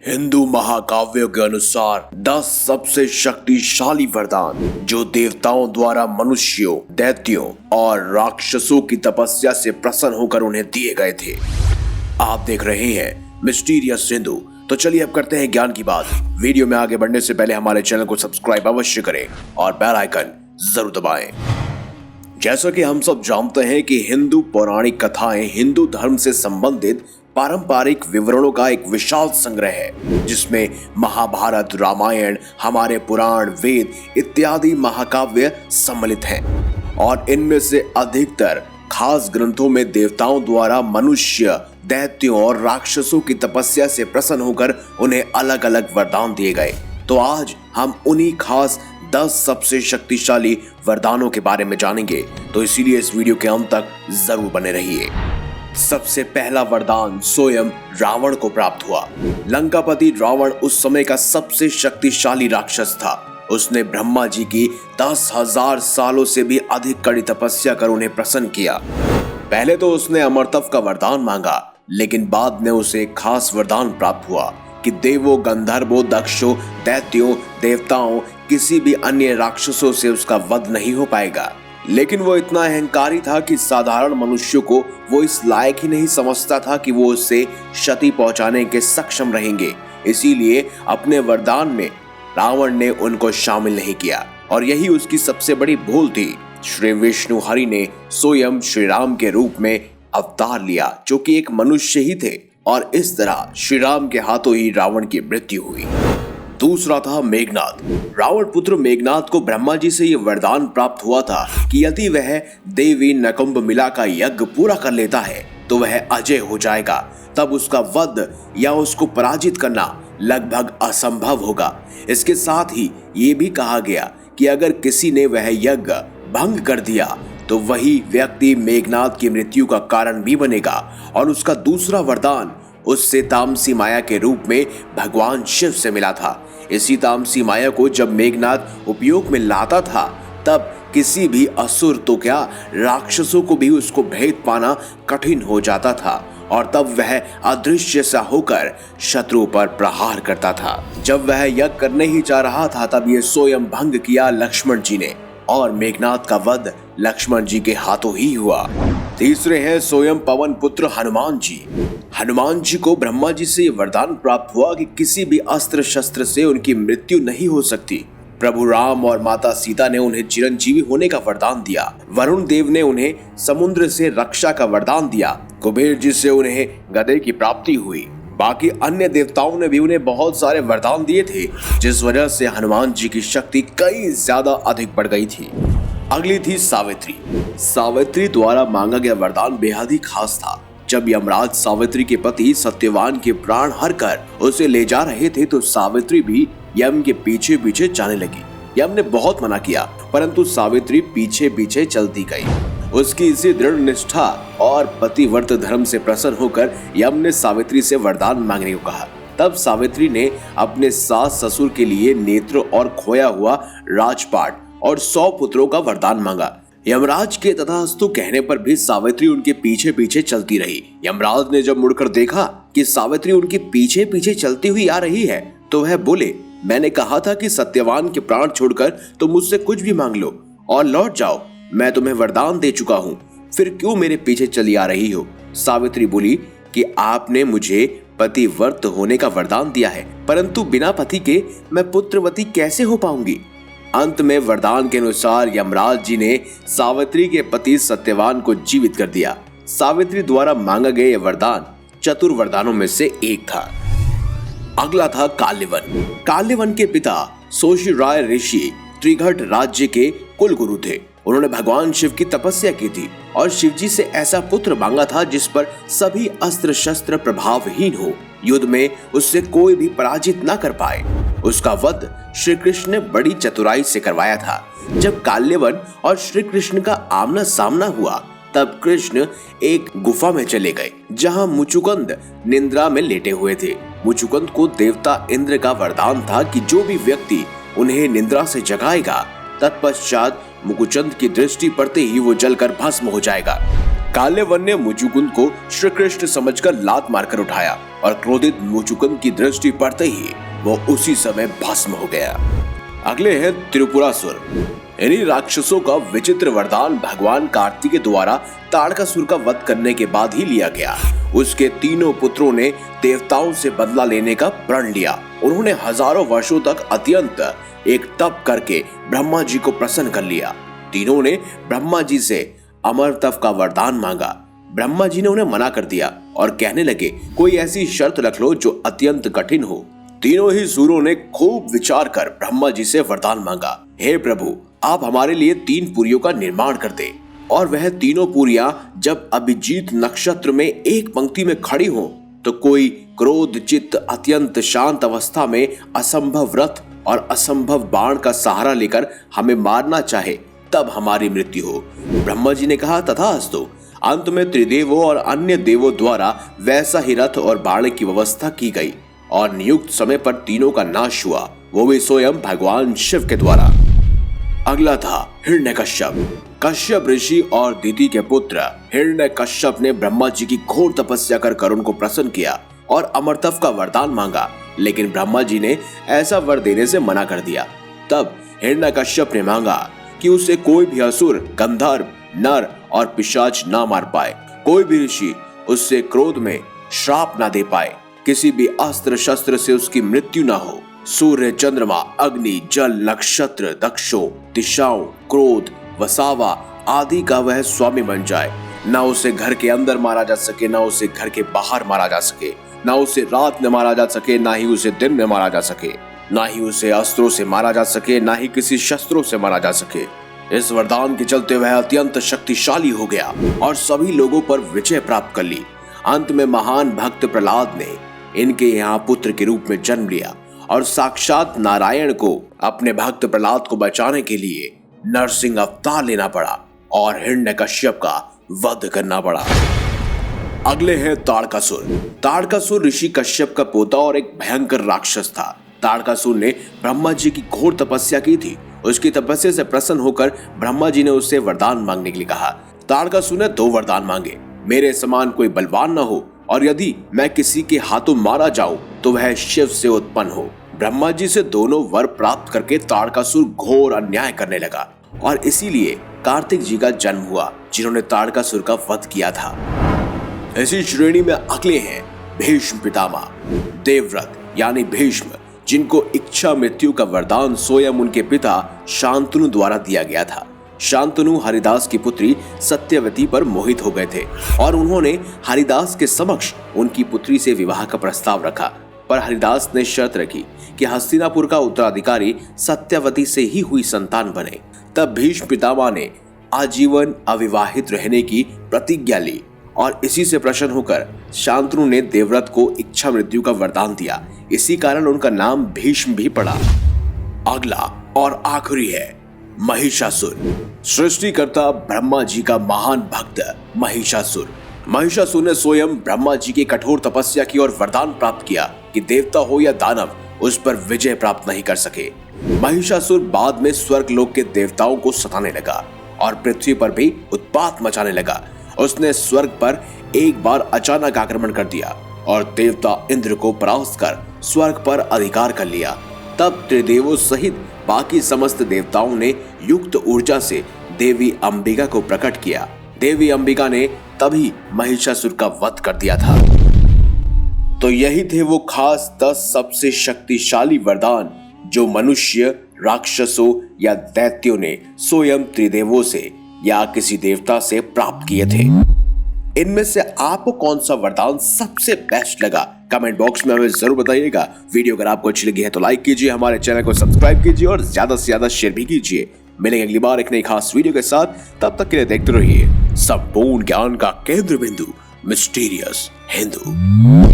हिंदू महाकाव्यों के अनुसार 10 सबसे शक्तिशाली वरदान जो देवताओं द्वारा मनुष्यों, दैत्यों और राक्षसों की तपस्या से प्रसन्न होकर उन्हें दिए गए थे। आप देख रहे हैं मिस्टीरियस हिंदू। तो चलिए अब करते हैं ज्ञान की बात। वीडियो में आगे बढ़ने से पहले हमारे चैनल को सब्सक्राइब अवश्य करें और बेल आइकन जरूर दबाएं। जैसा कि हम सब जानते हैं कि हिंदू पौराणिक कथाएं हिंदू धर्म से संबंधित पारंपरिक विवरणों का एक विशाल संग्रह है, जिसमें महाभारत, रामायण, हमारे पुराण, वेद इत्यादि महाकाव्य सम्मिलित हैं और इनमें से अधिकतर खास ग्रंथों में देवताओं द्वारा मनुष्य, दैत्यों और राक्षसों की तपस्या से प्रसन्न होकर उन्हें अलग अलग वरदान दिए गए। तो आज हम उन्हीं खास 10 सबसे शक्तिशाली वरदानों के बारे में जानेंगे, तो इसीलिए इस वीडियो के अंत तक जरूर बने रहिए। सबसे पहला वरदान स्वयं रावण को प्राप्त हुआ। लंकापति रावण उस समय का सबसे शक्तिशाली राक्षस था। उसने ब्रह्मा जी की 10,000 सालों से भी अधिक कड़ी तपस्या कर उन्हें प्रसन्न किया। पहले तो उसने अमरत्व का वरदान मांगा, लेकिन बाद में उसे एक खास वरदान प्राप्त हुआ कि देवों, गंधर्वों, दक्षों, दैत्यों, देवताओं, किसी भी अन्य राक्षसों से उसका वध नहीं हो पाएगा। लेकिन वो इतना अहंकारी था कि साधारण मनुष्यों को वो इस लायक ही नहीं समझता था कि वो उससे क्षति पहुंचाने के सक्षम रहेंगे। इसीलिए अपने वरदान में रावण ने उनको शामिल नहीं किया और यही उसकी सबसे बड़ी भूल थी। श्री विष्णु हरि ने स्वयं श्री राम के रूप में अवतार लिया, जो कि एक मनुष्य ही थे, और इस तरह श्री राम के हाथों ही रावण की मृत्यु हुई। दूसरा था मेघनाद। रावण पुत्र मेघनाद को ब्रह्मा जी से यह वरदान प्राप्त हुआ था कि यदि वह देवी नकुंभमिला का यज्ञ पूरा कर लेता है तो वह अजय हो जाएगा। तब उसका वध या उसको पराजित करना लगभग असंभव होगा। इसके साथ ही ये भी कहा गया कि अगर किसी ने वह यज्ञ भंग कर दिया तो वही व्यक्ति मेघनाद की मृत्यु का कारण भी बनेगा। और उसका दूसरा वरदान उससे तामसी माया के रूप में भगवान शिव से मिला था। इसी तामसी माया को जब मेघनाद उपयोग में लाता था, तब किसी भी असुर तो क्या, राक्षसों को भी उसको भेद पाना कठिन हो जाता था और तब वह अदृश्य सा होकर शत्रु पर प्रहार करता था। जब वह यज्ञ करने ही जा रहा था, तब ये स्वयं भंग किया लक्ष्मण जी ने और मेघनाद का वध लक्ष्मण जी के हाथों ही हुआ। तीसरे हैं स्वयं पवन पुत्र हनुमान जी। हनुमान जी को ब्रह्मा जी से वरदान प्राप्त हुआ कि किसी भी अस्त्र शस्त्र से उनकी मृत्यु नहीं हो सकती। प्रभु राम और माता सीता ने उन्हें चिरंजीवी होने का वरदान दिया। वरुण देव ने उन्हें समुद्र से रक्षा का वरदान दिया। कुबेर जी से उन्हें गदे की प्राप्ति हुई। बाकी अन्य देवताओं ने भी उन्हें बहुत सारे वरदान दिए थे, जिस वजह से हनुमान जी की शक्ति कई ज्यादा अधिक बढ़ गई थी। अगली थी सावित्री। सावित्री द्वारा मांगा गया वरदान बेहद ही खास था। जब यमराज सावित्री के पति सत्यवान के प्राण हर कर उसे ले जा रहे थे, तो सावित्री भी यम के पीछे पीछे जाने लगी। यम ने बहुत मना किया, परंतु सावित्री पीछे पीछे चलती गई। उसकी इसी दृढ़ निष्ठा और पतिव्रत धर्म से प्रसन्न होकर यम ने सावित्री से वरदान मांगने को कहा। तब सावित्री ने अपने सास ससुर के लिए नेत्र और खोया हुआ राजपाट और 100 पुत्रों का वरदान मांगा। यमराज के तथास्तु कहने पर भी सावित्री उनके पीछे पीछे चलती रही। यमराज ने जब मुड़कर देखा कि सावित्री उनके पीछे पीछे चलती हुई आ रही है, तो वह बोले, मैंने कहा था कि सत्यवान के प्राण छोड़कर तुम मुझसे कुछ भी मांग लो और लौट जाओ। मैं तुम्हें वरदान दे चुका हूँ, फिर क्यों मेरे पीछे चली आ रही हो? सावित्री बोली कि आपने मुझे पतिव्रत होने का वरदान दिया है, परंतु बिना पति के मैं पुत्रवती कैसे हो पाऊंगी? अंत में वरदान के अनुसार यमराज जी ने सावित्री के पति सत्यवान को जीवित कर दिया। सावित्री द्वारा मांगा गया यह वरदान चतुर वरदानों में से एक था। अगला था काल्यवन। काल्यवन के पिता सोशी राय ऋषि त्रिघट राज्य के कुल गुरु थे। उन्होंने भगवान शिव की तपस्या की थी और शिव जी से ऐसा पुत्र मांगा था जिस पर सभी अस्त्र शस्त्र प्रभावहीन हो, युद्ध में उससे कोई भी पराजित न कर पाए। उसका वध श्री कृष्ण ने बड़ी चतुराई से करवाया था। जब काल्यवन और श्री कृष्ण का आमना सामना हुआ, तब कृष्ण एक गुफा में चले गए, जहां मुचुकुंद निद्रा में लेटे हुए थे। मुचुकुंद को देवता इंद्र का वरदान था कि जो भी व्यक्ति उन्हें निद्रा से जगाएगा, तत्पश्चात मुकुचंद की दृष्टि पड़ते ही वो जलकर भस्म हो जाएगा। काले वन ने मुचुकुंद को श्री कृष्ण समझकर लात मारकर उठाया और क्रोधित मुचुकुंद की दृष्टि पड़ते ही वो उसी समय भस्म हो गया। अगले हैं त्रिपुरासुर। इन्हीं राक्षसों का विचित्र वरदान भगवान कार्तिक के द्वारा ताड़कासुर का वध करने के बाद ही लिया गया। उसके तीनों पुत्रों ने देवताओं से बदला लेने का प्रण लिया। उन्होंने हजारों वर्षों तक अत्यंत एक तप करके ब्रह्मा जी को प्रसन्न कर लिया। तीनों ने ब्रह्मा जी से अमर तप का वरदान मांगा। ब्रह्मा जी ने उन्हें मना कर दिया और कहने लगे, कोई ऐसी शर्त रख लो जो अत्यंत कठिन हो। तीनों ही सूरों ने खूब विचार कर ब्रह्मा जी से वरदान मांगा, हे प्रभु, आप हमारे लिए 3 पुरियों का निर्माण कर दे। और वह तीनों पुरियां जब अभिजीत नक्षत्र में एक पंक्ति में खड़ी हो तो कोई क्रोध चित्त अत्यंत शांत अवस्था में असंभव रथ और असंभव बाण का सहारा लेकर हमें मारना चाहे तब हमारी मृत्यु हो। ब्रह्मा जी ने कहा, तथास्तु। अंत में त्रिदेवों और अन्य देवों द्वारा वैसा ही रथ और बाण की व्यवस्था की गई और नियुक्त समय पर तीनों का नाश हुआ, वो भी स्वयं भगवान शिव के द्वारा। अगला था हिरण्यकश्यप। कश्यप ऋषि और दिति के पुत्र हिरण्यकश्यप ने ब्रह्मा जी की घोर तपस्या कर उनको प्रसन्न किया और अमरतप का वरदान मांगा, लेकिन ब्रह्मा जी ने ऐसा वर देने से मना कर दिया। तब हिरण्यकश्यप ने मांगा कि उसे कोई भी असुर, गंधर्व, नर और पिशाच ना मार पाए, कोई भी ऋषि उससे क्रोध में श्राप ना दे पाए, किसी भी अस्त्र शस्त्र से उसकी मृत्यु ना हो। सूर्य, चंद्रमा, अग्नि, जल, नक्षत्र, दक्षों, दिशाओं, क्रोध, वसावा आदि का वह स्वामी बन जाए। ना उसे घर के अंदर मारा जा सके, ना उसे घर के बाहर मारा जा सके, ना उसे रात में मारा जा सके, ना ही उसे दिन में मारा जा सके, ना ही उसे अस्त्रों से मारा जा सके, ना ही किसी शस्त्रों से मारा जा सके। इस वरदान के चलते वह अत्यंत शक्तिशाली हो गया और सभी लोगों पर विजय प्राप्त कर ली। अंत में महान भक्त प्रहलाद ने इनके यहाँ पुत्र के रूप में जन्म लिया और साक्षात नारायण को अपने भक्त प्रहलाद को बचाने के लिए नरसिंह अवतार लेना पड़ा और हिरण्यकश्यप का वध करना पड़ा। अगले हैं ताड़कासुर। ताड़कासुर ऋषि कश्यप का पोता और एक भयंकर राक्षस था। ताड़कासुर ने ब्रह्मा जी की घोर तपस्या की थी। उसकी तपस्या से प्रसन्न होकर ब्रह्मा जी ने उससे वरदान मांगने के लिए कहा। ताड़कासुर ने 2 वरदान मांगे, मेरे समान कोई बलवान न हो और यदि मैं किसी के हाथों मारा जाऊं तो वह शिव से उत्पन्न हो। ब्रह्मा जी से दोनों वर प्राप्त करके ताड़कासुर घोर अन्याय करने लगा और इसीलिए कार्तिक जी का जन्म हुआ, जिन्होंने ताड़कासुर का वध किया था। इसी श्रेणी में अगले हैं भीष्म पितामह। देवव्रत यानी भीष्म, जिनको इच्छा मृत्यु का वरदान स्वयं उनके पिता शांतनु द्वारा दिया गया था। शांतनु हरिदास की पुत्री सत्यवती पर मोहित हो गए थे और उन्होंने हरिदास के समक्ष उनकी पुत्री से विवाह का प्रस्ताव रखा, पर हरिदास ने शर्त रखी कि हस्तिनापुर का उत्तराधिकारी सत्यवती से ही हुई संतान बने। तब भीष्म पितामह ने आजीवन अविवाहित रहने की प्रतिज्ञा ली और इसी से प्रसन्न होकर शांतनु ने देवव्रत को इच्छा मृत्यु का वरदान दिया। इसी कारण उनका नाम भीष्म भी पड़ा। अगला और आखिरी है महिषासुर। सृष्टिकर्ता ब्रह्मा जी का महान भक्त महिषासुर। महिषासुर ने स्वयं ब्रह्मा जी की कठोर तपस्या की और वरदान प्राप्त किया कि देवता हो या दानव उस पर विजय प्राप्त नहीं कर सके। महिषासुर बाद में स्वर्ग लोक के देवताओं को सताने लगा और पृथ्वी पर भी उत्पात मचाने लगा। उसने स्वर्ग पर एक बार अचानक आक्रमण कर दिया और देवता इंद्र को परास्त कर स्वर्ग पर अधिकार कर लिया। तब त्रिदेवों सहित बाकी समस्त देवताओं ने युक्त ऊर्जा से देवी अंबिका को प्रकट किया। देवी अंबिका ने तभी महिषासुर का वध कर दिया था। तो यही थे वो खास 10 सबसे शक्तिशाली वरदान जो मनुष्य, राक्षसों या दैत्यों ने स्वयं त्रिदेवों से या किसी देवता से प्राप्त किए थे। इनमें से आपको कौन सा वरदान सबसे बेस्ट लगा, कमेंट बॉक्स में हमें जरूर बताइएगा। वीडियो अगर आपको अच्छी लगी है तो लाइक कीजिए, हमारे चैनल को सब्सक्राइब कीजिए और ज्यादा से ज्यादा शेयर भी कीजिए। मिलेंगे अगली बार एक नई खास वीडियो के साथ, तब तक के लिए देखते रहिए संपूर्ण ज्ञान का केंद्र बिंदु मिस्टीरियस हिंदू।